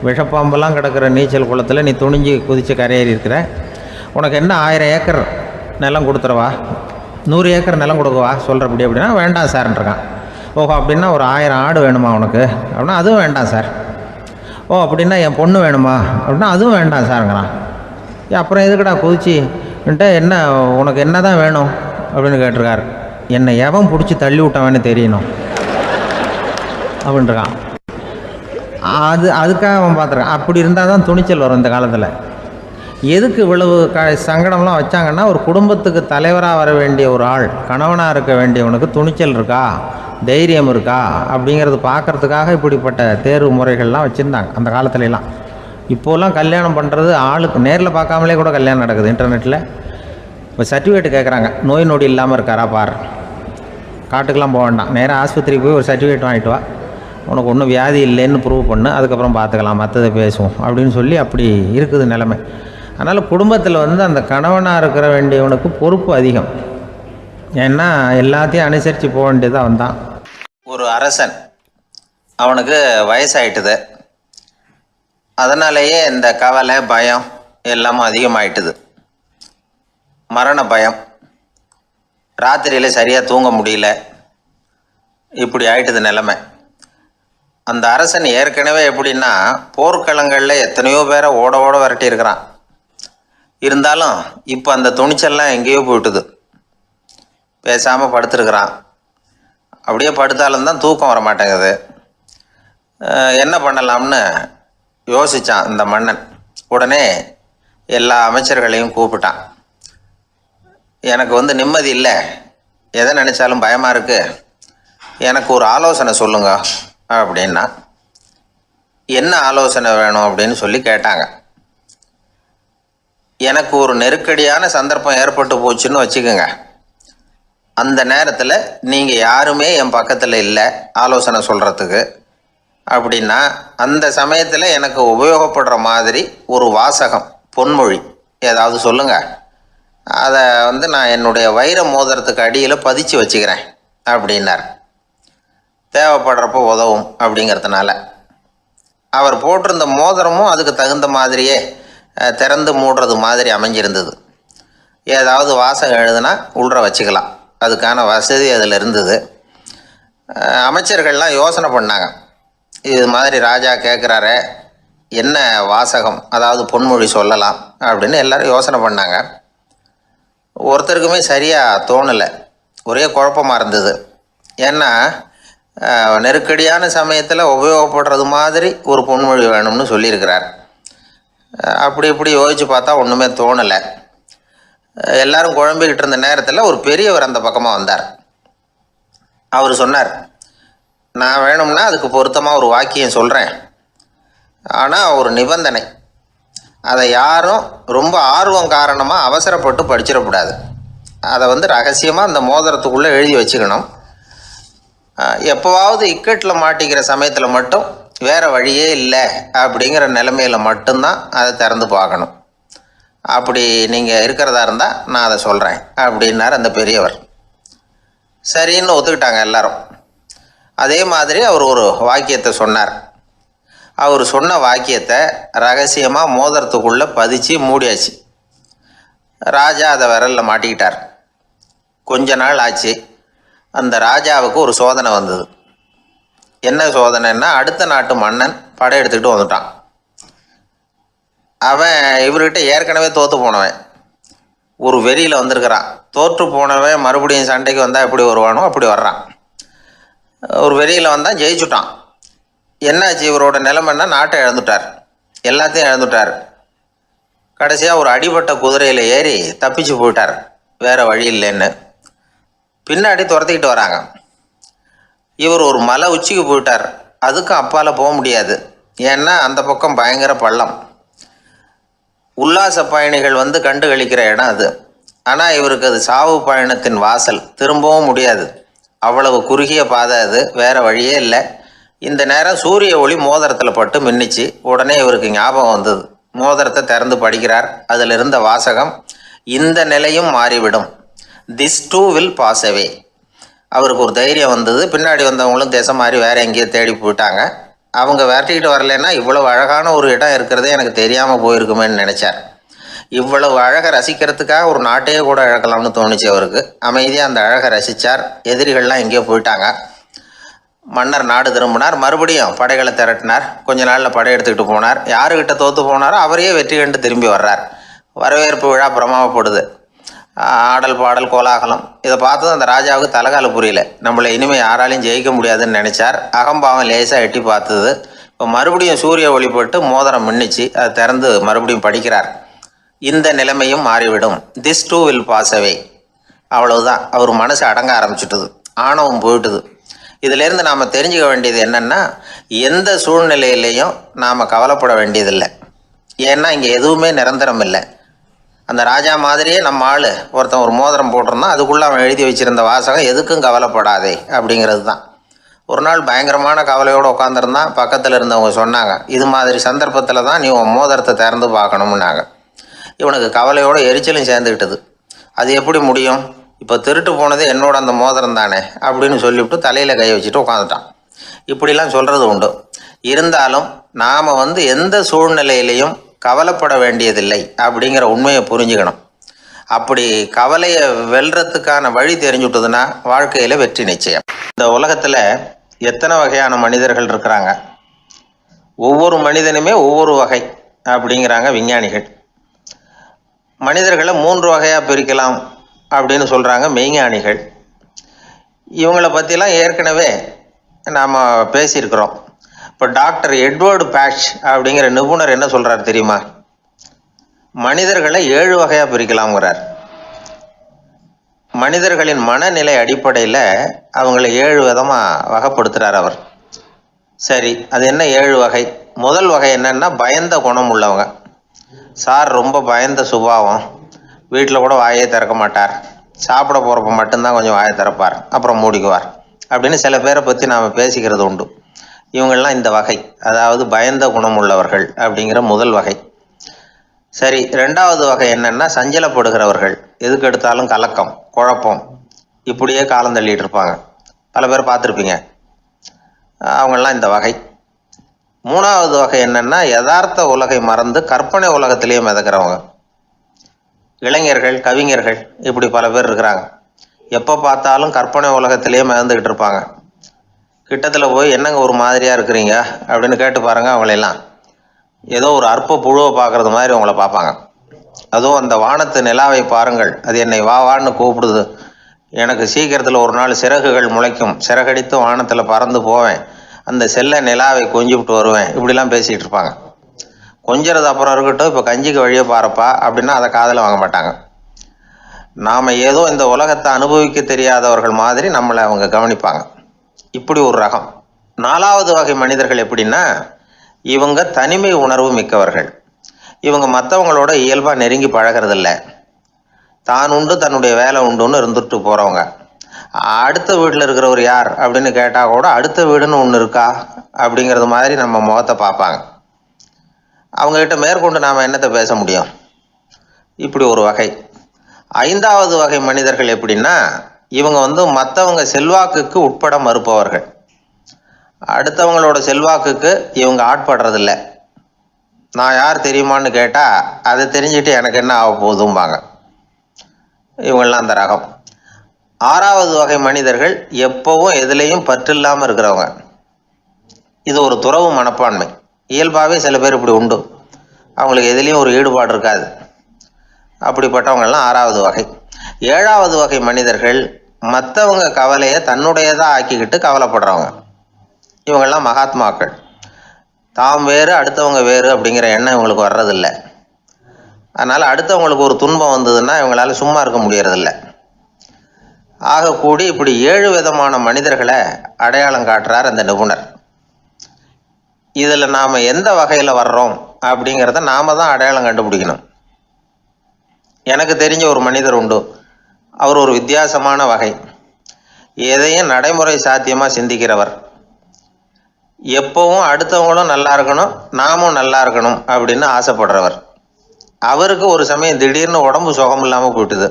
விஷப்பாம்பெல்லாம் கிடக்கிற நீச்சல் குளத்தில் நீ துணிஞ்சு குதித்து கரையேறி இருக்கிற, உனக்கு என்ன 1000 ஏக்கர் நிலம் கொடுத்துறவா, 100 ஏக்கர் நிலம் கொடுக்கவா சொல்கிறப்படி அப்படின்னா வேண்டாம் சார்ன்றான். ஓஹோ அப்படின்னா ஒரு 1000 ஆடு வேணுமா உனக்கு அப்படின்னா அதுவும் வேண்டாம் சார். ஓ அப்படின்னா என் பொண்ணு வேணுமா அப்படின்னா அதுவும் வேண்டாம் சாருங்கிறான். அப்புறம் எதுக்குடா குதிச்சுன்ட்டு என்ன உனக்கு என்ன தான் வேணும் அப்படின்னு கேட்டிருக்காரு. என்னை எவன் பிடிச்சி தள்ளி விட்டவன்னு தெரியணும் அப்படின்ட்டுருக்கான். அதுக்காக அவன் பார்த்துருக்கான். அப்படி இருந்தால் தான் துணிச்சல் வரும் இந்த காலத்தில். எதுக்கு இவ்வளவு சங்கடம்லாம் வச்சாங்கன்னா, ஒரு குடும்பத்துக்கு தலைவராக வர வேண்டிய ஒரு ஆள், கணவனாக இருக்க வேண்டியவனுக்கு துணிச்சல் இருக்கா, தைரியம் இருக்கா அப்படிங்கிறது பார்க்குறதுக்காக இப்படிப்பட்ட தேர்வு முறைகள்லாம் வச்சுருந்தாங்க அந்த காலத்துலலாம். இப்போலாம் கல்யாணம் பண்ணுறது ஆளுக்கு நேரில் பார்க்காமலே கூட கல்யாணம் நடக்குது இன்டர்நெட்டில். இப்போ சர்டிஃபிகேட் கேட்குறாங்க, நோய் நொடி இல்லாமல் இருக்காரா பார், காட்டுக்கெலாம் போக வேண்டாம், நேராக ஆஸ்பத்திரிக்கு போய் ஒரு சர்டிஃபிகேட் வாங்கிட்டு வா, உனக்கு ஒன்றும் வியாதி இல்லைன்னு ப்ரூவ் பண்ணு, அதுக்கப்புறம் பார்த்துக்கலாம், மற்றதை பேசுவோம் அப்படின்னு சொல்லி அப்படி இருக்குது நிலைமை. அதனால் குடும்பத்தில் வந்து அந்த கணவனாக இருக்கிற வேண்டியவனுக்கு பொறுப்பு அதிகம். ஏன்னா எல்லாத்தையும் அனுசரித்து போக வேண்டியதாக வந்தான். ஒரு அரசன், அவனுக்கு வயசாயிட்டுது. அதனாலேயே இந்த கவலை பயம் எல்லாமும் அதிகமாயிட்டுது. மரண பயம், ராத்திரியில் சரியாக தூங்க முடியல, இப்படி ஆயிட்டுது நிலைமை. அந்த அரசன் ஏற்கனவே எப்படின்னா போர்க்களங்களில் எத்தனையோ பேரை ஓட ஓட விரட்டி இருக்கிறான். இருந்தாலும் இப்போ அந்த துணிச்சல்லாம் எங்கேயோ போயிட்டுது. பேசாமல் படுத்துருக்குறான். அப்படியே படுத்தாலும் தான் தூக்கம் வர மாட்டேங்குது. என்ன பண்ணலாம்னு யோசித்தான் இந்த மன்னன். உடனே எல்லா அமைச்சர்களையும் கூப்பிட்டான். எனக்கு வந்து நிம்மதி இல்லை, எதை நினச்சாலும் பயமாக இருக்குது, எனக்கு ஒரு ஆலோசனை சொல்லுங்க அப்படின்னா. என்ன ஆலோசனை வேணும் அப்படின்னு சொல்லி கேட்டாங்க. எனக்கு ஒரு நெருக்கடியான சந்தர்ப்பம் ஏற்பட்டு போச்சுன்னு வச்சுக்கோங்க. அந்த நேரத்தில் நீங்கள் யாருமே என் பக்கத்தில் இல்லை ஆலோசனை சொல்கிறதுக்கு அப்படின்னா, அந்த சமயத்தில் எனக்கு உபயோகப்படுற மாதிரி ஒரு வாசகம், பொன்மொழி ஏதாவது சொல்லுங்கள். அதை வந்து நான் என்னுடைய வைர மோதிரத்துக்கு அடியில் பதிச்சு வச்சுக்கிறேன் அப்படின்னார். தேவைப்படுறப்போ உதவும் அப்படிங்கிறதுனால. அவர் போட்டிருந்த மோதிரமும் அதுக்கு தகுந்த மாதிரியே திறந்து மூடுறது மாதிரி அமைஞ்சிருந்தது. ஏதாவது வாசகம் எழுதுனா உள்ற வச்சுக்கலாம், அதுக்கான வசதி அதில் இருந்தது. அமைச்சர்கள்லாம் யோசனை பண்ணாங்க, இது மாதிரி ராஜா கேட்குறாரு, என்ன வாசகம் அதாவது பொன்மொழி சொல்லலாம் அப்படின்னு எல்லோரும் யோசனை பண்ணாங்க. ஒருத்தருக்குமே சரியாக தோணலை, ஒரே குழப்பமாக இருந்தது. ஏன்னா நெருக்கடியான சமயத்தில் உபயோகப்படுறது மாதிரி ஒரு பொன்மொழி வேணும்னு சொல்லியிருக்கிறார். அப்படி இப்படி யோசித்து பார்த்தா ஒன்றுமே தோணலை. எல்லாரும் குழம்பிக்கிட்டு இருந்த நேரத்தில் ஒரு பெரியவர் அந்த பக்கமாக வந்தார். அவர் சொன்னார், நான் வேணும்னா அதுக்கு பொருத்தமாக ஒரு வாக்கியம் சொல்கிறேன், ஆனால் ஒரு நிபந்தனை. அதை யாரும் ரொம்ப ஆர்வம் காரணமாக அவசரப்பட்டு படிச்சிடக்கூடாது. அதை வந்து ரகசியமாக அந்த மோதிரத்துக்குள்ளே எழுதி வச்சுக்கணும். எப்போவாவது இக்கட்டில் மாட்டிக்கிற சமயத்தில் மட்டும் வேறு வழியே இல்லை அப்படிங்கிற நிலைமையில் மட்டும்தான் அதை திறந்து பார்க்கணும். அப்படி நீங்கள் இருக்கிறதா இருந்தால் நான் அதை சொல்கிறேன் அப்படின்னார் அந்த பெரியவர். சரின்னு ஒத்துக்கிட்டாங்க எல்லாரும். அதே மாதிரி அவர் ஒரு வாக்கியத்தை சொன்னார். அவர் சொன்ன வாக்கியத்தை ரகசியமாக மோதிரத்துக்குள்ளே பதிச்சு மூடியாச்சு. ராஜா அதை விரலில் மாட்டிக்கிட்டார். கொஞ்ச நாள் ஆச்சு. அந்த ராஜாவுக்கு ஒரு சோதனை வந்தது. என்ன சோதனைன்னா, அடுத்த நாட்டு மன்னன் படையெடுத்துக்கிட்டு வந்துட்டான். அவன் இவர்கிட்ட ஏற்கனவே தோற்று போனவன், ஒரு வெறியில் வந்திருக்கிறான். தோற்று போனவன் மறுபடியும் சண்டைக்கு வந்தால் எப்படி வருவானோ அப்படி வர்றான். ஒரு வெறியில் வந்தால் ஜெயிச்சுட்டான். என்னாச்சு, இவரோட நிலைமைன்னா நாட்டை இழந்துட்டார், எல்லாத்தையும் இழந்துட்டார். கடைசியாக ஒரு அடிபட்ட குதிரையில் ஏறி தப்பிச்சு போயிட்டார், வேறு வழி இல்லைன்னு. பின்னாடி துரத்திக்கிட்டு வராங்க. இவர் ஒரு மலை உச்சிக்கு போயிட்டார், அதுக்கும் அப்பால் போக முடியாது, ஏன்னா அந்த பக்கம் பயங்கர பள்ளம். உல்லாச பயணிகள் வந்து கண்டு கழிக்கிற இடம் அது. ஆனால் இவருக்கு அது சாவு பயணத்தின் வாசல், திரும்பவும் முடியாது, அவ்வளவு குறுகிய பாதை அது, வேறு வழியே இல்லை. இந்த நேரம் சூரிய ஒளி மோதிரத்தில் பட்டு மின்னிச்சு. உடனே இவருக்கு ஞாபகம் வந்தது. மோதிரத்தை திறந்து படிக்கிறார். அதில் இருந்த வாசகம், இந்த நிலையும் மாறிவிடும், this too will pass away. அவருக்கு ஒரு தைரியம் வந்தது. பின்னாடி வந்தவங்களும் திசை மாறி வேறு எங்கேயோ தேடி போயிட்டாங்க. அவங்க விரட்டிக்கிட்டு வரலைன்னா இவ்வளவு அழகான ஒரு இடம் இருக்கிறதே எனக்கு தெரியாமல் போயிருக்குமேன்னு நினச்சார். இவ்வளவு அழகை ரசிக்கிறதுக்காக ஒரு நாட்டையே கூட இழக்கலாம்னு தோணுச்சு அவருக்கு. அமைதியாக அந்த அழகை ரசித்தார். எதிரிகள்லாம் எங்கேயோ போயிட்டாங்க. மன்னர் நாடு திரும்பினார். மறுபடியும் படைகளை திரட்டினார். கொஞ்ச நாளில் படை எடுத்துக்கிட்டு போனார். யாருக்கிட்ட தோற்று போனாரோ அவரையே வெற்றி கண்டு திரும்பி வர்றார். வரவேற்பு விழா பிரமாவப்படுது. ஆடல் பாடல் கோலாகலம். இதை பார்த்ததும் அந்த ராஜாவுக்கு தலைகால புரியல. நம்மளை இனிமேல் யாராலையும் ஜெயிக்க முடியாதுன்னு நினச்சார். அகம்பாவம் லேசாக எட்டி பார்த்தது. இப்போ மறுபடியும் சூரிய ஒளிப்பட்டு மோதிரம் மின்னிச்சு. அதை திறந்து மறுபடியும் படிக்கிறார். இந்த நிலைமையும் மாறிவிடும், this too will pass away. அவ்வளவுதான், அவர் மனசு அடங்க ஆரம்பிச்சுட்டுது, ஆணவம் போயிட்டுது. இதிலேருந்து நாம் தெரிஞ்சுக்க வேண்டியது என்னென்னா, எந்த சூழ்நிலையிலையும் நாம் கவலைப்பட வேண்டியதில்லை. ஏன்னா இங்கே எதுவுமே நிரந்தரம் இல்லை. அந்த ராஜா மாதிரியே நம்ம ஆள் ஒருத்தன் ஒரு மோதிரம் போட்டிருந்தான், அதுக்குள்ளே அவன் எழுதி வச்சுருந்த வாசகம் எதுக்கும் கவலைப்படாதே அப்படிங்கிறது தான். ஒரு நாள் பயங்கரமான கவலையோடு உட்காந்துருந்தான். பக்கத்தில் இருந்தவங்க சொன்னாங்க, இது மாதிரி சந்தர்ப்பத்தில் தான் நீ உன் மோதிரத்தை திறந்து பார்க்கணும்னாங்க. இவனுக்கு கவலையோடு எரிச்சலும் சேர்ந்துக்கிட்டது. அது எப்படி முடியும், இப்போ திருட்டு போனது என்னோட அந்த மோதிரம் தானே அப்படின்னு சொல்லிவிட்டு தலையில் கை வச்சுட்டு உட்காந்துட்டான். இப்படிலாம் சொல்கிறது உண்டு. இருந்தாலும் நாம் எந்த சூழ்நிலையிலையும் கவலைப்பட வேண்டியதில்லை அப்படிங்கிற உண்மையை புரிஞ்சுக்கணும். அப்படி கவலையை வெல்றதுக்கான வழி தெரிஞ்சுட்டதுன்னா வாழ்க்கையில் வெற்றி நிச்சயம். இந்த உலகத்தில் எத்தனை வகையான மனிதர்கள் இருக்கிறாங்க, ஒவ்வொரு மனிதனுமே ஒவ்வொரு வகை அப்படிங்கிறாங்க விஞ்ஞானிகள். மனிதர்களை 3 வகையாக பிரிக்கலாம் அப்படின்னு சொல்கிறாங்க மெய்ஞானிகள். இவங்களை பற்றிலாம் ஏற்கனவே நாம் பேசியிருக்கிறோம். இப்போ டாக்டர் எட்வர்டு பேட்ச் அப்படிங்கிற நிபுணர் என்ன சொல்கிறார் தெரியுமா? மனிதர்களை 7 வகையாக பிரிக்கலாம்ங்கிறார். மனிதர்களின் மனநிலை அடிப்படையில் அவங்கள 7 விதமாக வகைப்படுத்துகிறார் அவர். சரி, அது என்ன 7 வகை? முதல் வகை என்னன்னா, பயந்த குணம் உள்ளவங்க. சார் ரொம்ப பயந்த சுபாவம், வீட்டில் கூட வாயே திறக்க மாட்டார், சாப்பிட போகிறப்ப மட்டும்தான் கொஞ்சம் வாயை திறப்பார், அப்புறம் மூடிக்குவார் அப்படின்னு சில பேரை பற்றி நாம் பேசிக்கிறது உண்டு. இவங்கெல்லாம் இந்த வகை, அதாவது பயந்த குணம் உள்ளவர்கள் அப்படிங்கிற முதல் வகை. சரி, 2வது வகை என்னன்னா, சஞ்சலப்படுகிறவர்கள், எதுக்கு எடுத்தாலும் கலக்கம் குழப்பம், இப்படியே காலம் தள்ளிட்டு இருப்பாங்க. பல பேர் பார்த்துருப்பீங்க. அவங்கெல்லாம் இந்த வகை. 3வது வகை என்னன்னா, யதார்த்த உலகை மறந்து கற்பனை உலகத்திலேயே மிதக்கிறவங்க. இளைஞர்கள், கவிஞர்கள், இப்படி பல பேர் இருக்கிறாங்க. எப்போ பார்த்தாலும் கற்பனை உலகத்திலேயே மிதந்துக்கிட்டு இருப்பாங்க. கிட்டத்தில் போய் என்னங்க ஒரு மாதிரியாக இருக்கிறீங்க அப்படின்னு கேட்டு பாருங்கள், அவங்களெல்லாம் ஏதோ ஒரு அற்ப புழுவை பார்க்குறது மாதிரி அவங்கள பார்ப்பாங்க. அதுவும் அந்த வானத்து நிலாவை பாருங்கள், அது என்னை வா வான்னு கூப்பிடுது, எனக்கு சீக்கிரத்தில் ஒரு நாள் சிறகுகள் முளைக்கும், சிறகடித்து வானத்தில் பறந்து போவேன், அந்த செல்ல நிலாவை கொஞ்சிவிட்டு வருவேன், இப்படிலாம் பேசிகிட்டு இருப்பாங்க. கொஞ்சிறது அப்புறம் இருக்கட்டும், இப்போ கஞ்சிக்கு வழியே பாருப்பா அப்படின்னா அதை காதில் வாங்க மாட்டாங்க. நாம் ஏதோ இந்த உலகத்தை அனுபவிக்க தெரியாதவர்கள் மாதிரி நம்மளை அவங்க கவனிப்பாங்க. இப்படி ஒரு ரகம். 4வது வகை மனிதர்கள் எப்படின்னா, இவங்க தனிமை உணர்வு மிக்கவர்கள். இவங்க மற்றவங்களோட இயல்பாக நெருங்கி பழகிறதில்ல, தான் உண்டு தன்னுடைய வேலை உண்டுன்னு இருந்துட்டு போகிறவங்க. அடுத்த வீட்டில் இருக்கிறவர் யார் அப்படின்னு கேட்டால் கூட அடுத்த வீடுன்னு ஒன்று இருக்கா அப்படிங்கிறது மாதிரி நம்ம முகத்தை பார்ப்பாங்க. அவங்ககிட்ட மேற்கொண்டு நாம் என்னத்தை பேச முடியும்? இப்படி ஒரு வகை. 5வது வகை மனிதர்கள் எப்படின்னா, இவங்க மற்றவங்க செல்வாக்குக்கு உட்பட மறுப்பவர்கள். அடுத்தவங்களோட செல்வாக்குக்கு இவங்க ஆட்படுறதில்லை. நான் யார் தெரியுமான்னு கேட்டால் அதை தெரிஞ்சுட்டு எனக்கு என்ன ஆக போகுதும்பாங்க. இவங்கெல்லாம் அந்த ரகம். 6வது வகை மனிதர்கள் எப்பவும் எதுலேயும் பற்றில்லாமல் இருக்கிறவங்க. இது ஒரு துறவு மனப்பான்மை. இயல்பாகவே சில பேர் இப்படி உண்டு. அவங்களுக்கு எதுலேயும் ஒரு ஈடுபாடு இருக்காது. அப்படிப்பட்டவங்கெல்லாம் 6வது வகை. 7வது வகை மனிதர்கள் மற்றவங்க கவலையை தன்னுடையதாக ஆக்கிக்கிட்டு கவலைப்படுறவங்க. இவங்கெல்லாம் மகாத்மாக்கள். தாம் வேறு அடுத்தவங்க வேறு அப்படிங்கிற எண்ணம் இவங்களுக்கு வர்றதில்லை. அதனால் அடுத்தவங்களுக்கு ஒரு துன்பம் வந்ததுன்னா இவங்களால சும்மா இருக்க முடியறதில்ல. ஆகக்கூடி இப்படி 7 விதமான மனிதர்களை அடையாளம் காட்டுறார் அந்த நிபுணர். இதில் நாம் எந்த வகையில் வர்றோம் அப்படிங்கிறத நாம தான் அடையாளம் கண்டுபிடிக்கணும். எனக்கு தெரிஞ்ச ஒரு மனிதர் உண்டு. அவர் ஒரு வித்தியாசமான வகை. எதையும் நடைமுறை சாத்தியமாக சிந்திக்கிறவர். எப்பவும் அடுத்தவங்களும் நல்லா இருக்கணும், நாமும் நல்லா இருக்கணும் அப்படின்னு ஆசைப்படுறவர். அவருக்கு ஒரு சமயம் திடீர்னு உடம்பு சுகம் இல்லாமல் போயிட்டுது.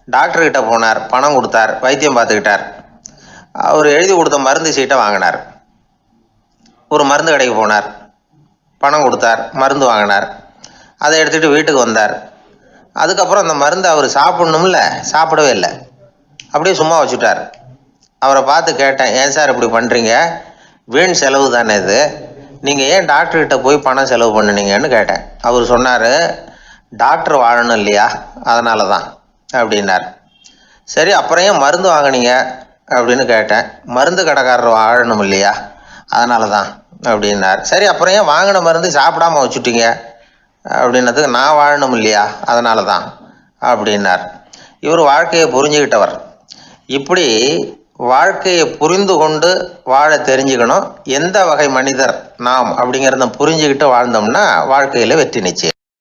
டாக்டர்கிட்ட போனார், பணம் கொடுத்தார், வைத்தியம் பார்த்துக்கிட்டார். அவர் எழுதி கொடுத்த மருந்து சீட்டை வாங்கினார். ஒரு மருந்து கடைக்கு போனார், பணம் கொடுத்தார், மருந்து வாங்கினார். அதை எடுத்துகிட்டு வீட்டுக்கு வந்தார். அதுக்கப்புறம் அந்த மருந்து அவர் சாப்பிட்ணும்ல, சாப்பிடவே இல்லை, அப்படியே சும்மா வச்சுட்டார். அவரை பார்த்து கேட்டேன், ஏன் சார் இப்படி பண்ணுறீங்க? வீண் செலவு தானே இது, நீங்கள் ஏன் டாக்டர்கிட்ட போய் பணம் செலவு பண்ணினீங்கன்னு கேட்டேன். அவர் சொன்னார், டாக்டர் வாழணும் இல்லையா, அதனால தான் அப்படின்னார். சரி, அப்புறம் ஏன் மருந்து வாங்கினீங்க அப்படின்னு கேட்டேன். மருந்து கடைக்காரர் வாழணும் இல்லையா, அதனால தான் அப்படின்னார். சரி, அப்புறம் ஏன் வாங்கின மருந்து சாப்பிடாம வச்சுட்டீங்க அப்படின்னதுக்கு, நான் வாழணும் இல்லையா, அதனால தான் அப்படின்னார். இவர் வாழ்க்கையை புரிஞ்சுக்கிட்டவர். இப்படி வாழ்க்கையை புரிந்து கொண்டு வாழ தெரிஞ்சுக்கணும். எந்த வகை மனிதர் நாம் அப்படிங்கிறத புரிஞ்சுக்கிட்டு வாழ்ந்தோம்னா வாழ்க்கையில் வெற்றி நிச்சயம்.